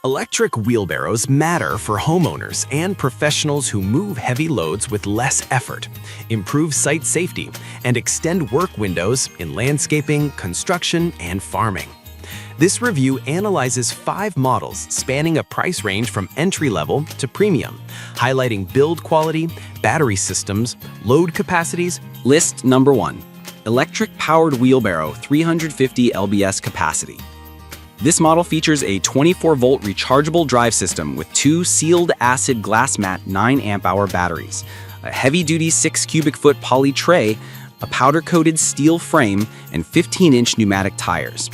Electric wheelbarrows matter for homeowners and professionals who move heavy loads with less effort, improve site safety, and extend work windows in landscaping, construction, and farming. This review analyzes 5 models spanning a price range from entry-level to premium, highlighting build quality, battery systems, load capacities. List number 1. Electric-powered wheelbarrow 350 lbs capacity. This model features a 24-volt rechargeable drive system with 2 sealed acid glass mat 9 amp-hour batteries, a heavy-duty 6 cubic foot poly tray, a powder-coated steel frame, and 15-inch pneumatic tires.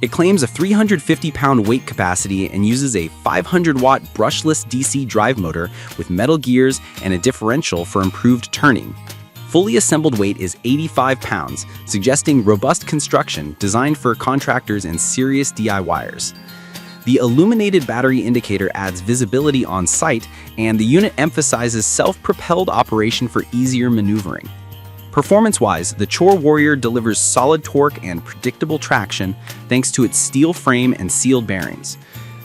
It claims a 350-pound weight capacity and uses a 500-watt brushless DC drive motor with metal gears and a differential for improved turning. Fully assembled weight is 85 pounds, suggesting robust construction designed for contractors and serious DIYers. The illuminated battery indicator adds visibility on site, and the unit emphasizes self-propelled operation for easier maneuvering. Performance-wise, the Chore Warrior delivers solid torque and predictable traction thanks to its steel frame and sealed bearings.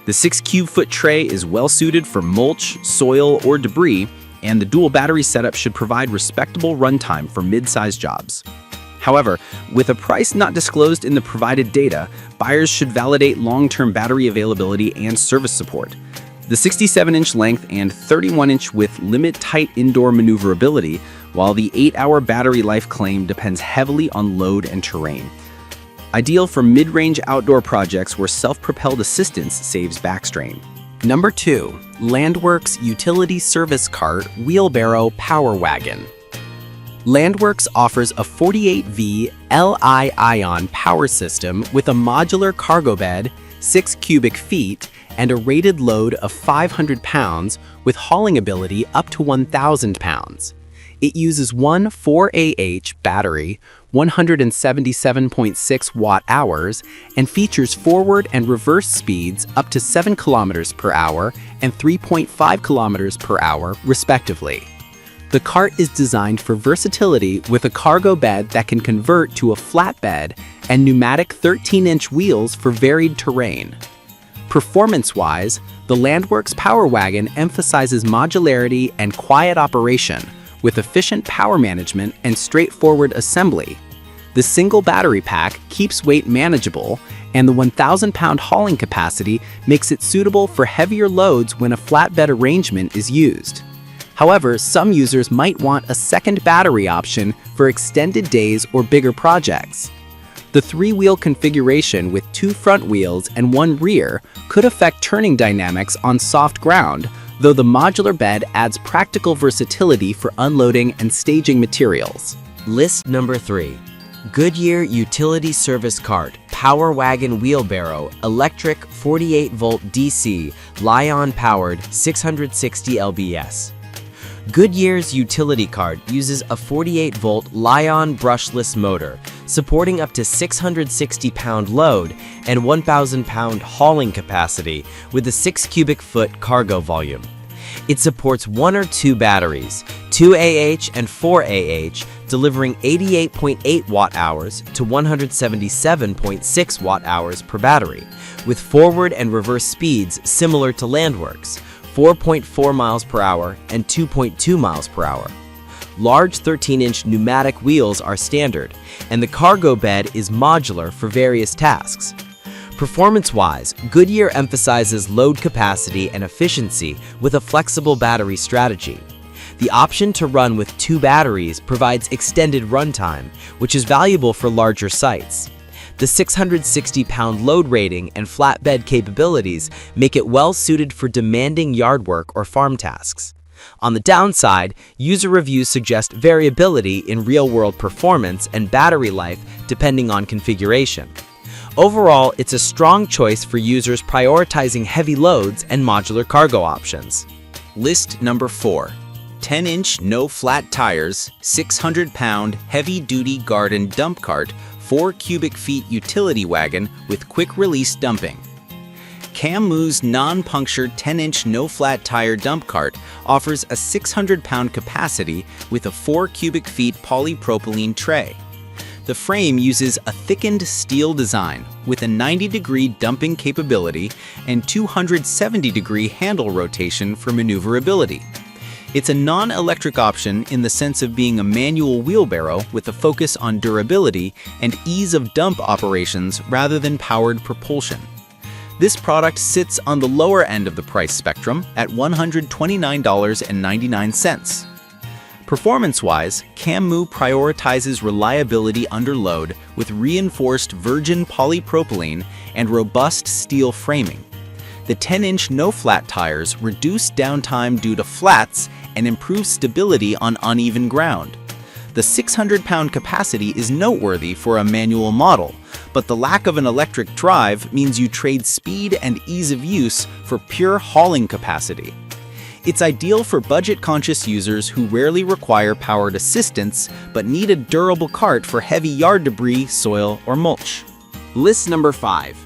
The 6 cube-foot tray is well-suited for mulch, soil, or debris, and the dual battery setup should provide respectable runtime for mid-sized jobs. However, with a price not disclosed in the provided data, buyers should validate long-term battery availability and service support. The 67-inch length and 31-inch width limit tight indoor maneuverability, while the 8-hour battery life claim depends heavily on load and terrain. Ideal for mid-range outdoor projects where self-propelled assistance saves backstrain. Number 2. Landworks Utility Service Cart Wheelbarrow Power Wagon. Landworks offers a 48V Li-ion power system with a modular cargo bed, 6 cubic feet, and a rated load of 500 pounds with hauling ability up to 1,000 pounds. It uses one 4Ah battery, 177.6 watt-hours, and features forward and reverse speeds up to 7 kilometers per hour and 3.5 kilometers per hour, respectively. The cart is designed for versatility with a cargo bed that can convert to a flatbed and pneumatic 13-inch wheels for varied terrain. Performance-wise, the Landworks Power Wagon emphasizes modularity and quiet operation, with efficient power management and straightforward assembly. The single battery pack keeps weight manageable, and the 1,000-pound hauling capacity makes it suitable for heavier loads when a flatbed arrangement is used. However, some users might want a second battery option for extended days or bigger projects. The 3-wheel configuration with 2 front wheels and 1 rear could affect turning dynamics on soft ground, though the modular bed adds practical versatility for unloading and staging materials. List number 3. Goodyear Utility Service Cart Power Wagon Wheelbarrow Electric 48-volt DC Li-ion-powered 660 lbs. Goodyear's utility cart uses a 48-volt Li-ion brushless motor, supporting up to 660-pound load and 1,000-pound hauling capacity with a 6 cubic foot cargo volume. It supports 1 or 2 batteries, 2Ah and 4Ah, delivering 88.8 watt-hours to 177.6 watt-hours per battery, with forward and reverse speeds similar to Landworks, 4.4 miles per hour and 2.2 miles per hour. Large 13-inch pneumatic wheels are standard, and the cargo bed is modular for various tasks. Performance-wise, Goodyear emphasizes load capacity and efficiency with a flexible battery strategy. The option to run with 2 batteries provides extended runtime, which is valuable for larger sites. The 660-pound load rating and flatbed capabilities make it well-suited for demanding yard work or farm tasks. On the downside, user reviews suggest variability in real-world performance and battery life depending on configuration. Overall, it's a strong choice for users prioritizing heavy loads and modular cargo options. List number 4. 10-inch no-flat tires, 600-pound heavy-duty garden dump cart, 4 cubic feet utility wagon with quick-release dumping. Camu's non-punctured 10-inch no-flat tire dump cart offers a 600-pound capacity with a 4 cubic feet polypropylene tray. The frame uses a thickened steel design with a 90-degree dumping capability and 270-degree handle rotation for maneuverability. It's a non-electric option in the sense of being a manual wheelbarrow with a focus on durability and ease of dump operations rather than powered propulsion. This product sits on the lower end of the price spectrum at $129.99. Performance-wise, Cammu prioritizes reliability under load with reinforced virgin polypropylene and robust steel framing. The 10-inch no-flat tires reduce downtime due to flats and improve stability on uneven ground. The 600-pound capacity is noteworthy for a manual model, but the lack of an electric drive means you trade speed and ease of use for pure hauling capacity. It's ideal for budget-conscious users who rarely require powered assistance but need a durable cart for heavy yard debris, soil, or mulch. List number 5.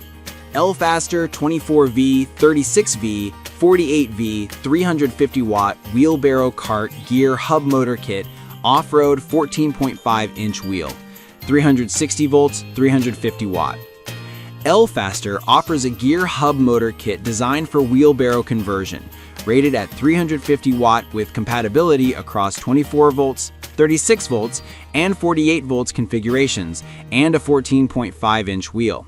L-Faster 24V, 36V, 48V, 350-watt wheelbarrow cart gear hub motor kit, off-road 14.5-inch wheel, 360 volts, 350 watt. L-Faster offers a gear hub motor kit designed for wheelbarrow conversion, rated at 350 watt with compatibility across 24 volts, 36 volts, and 48 volts configurations, and a 14.5-inch wheel.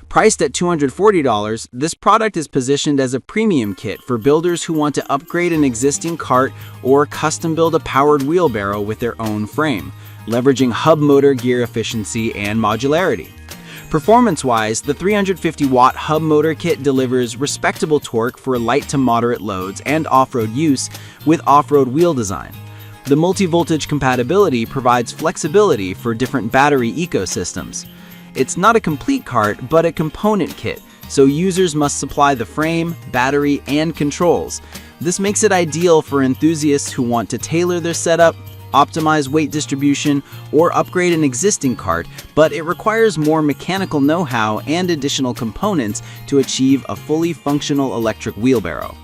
Priced at $240, this product is positioned as a premium kit for builders who want to upgrade an existing cart or custom build a powered wheelbarrow with their own frame, leveraging hub motor gear efficiency and modularity. Performance-wise, the 350-watt hub motor kit delivers respectable torque for light to moderate loads and off-road use with off-road wheel design. The multi-voltage compatibility provides flexibility for different battery ecosystems. It's not a complete cart, but a component kit, so users must supply the frame, battery, and controls. This makes it ideal for enthusiasts who want to tailor their setup, optimize weight distribution, or upgrade an existing cart, but it requires more mechanical know-how and additional components to achieve a fully functional electric wheelbarrow.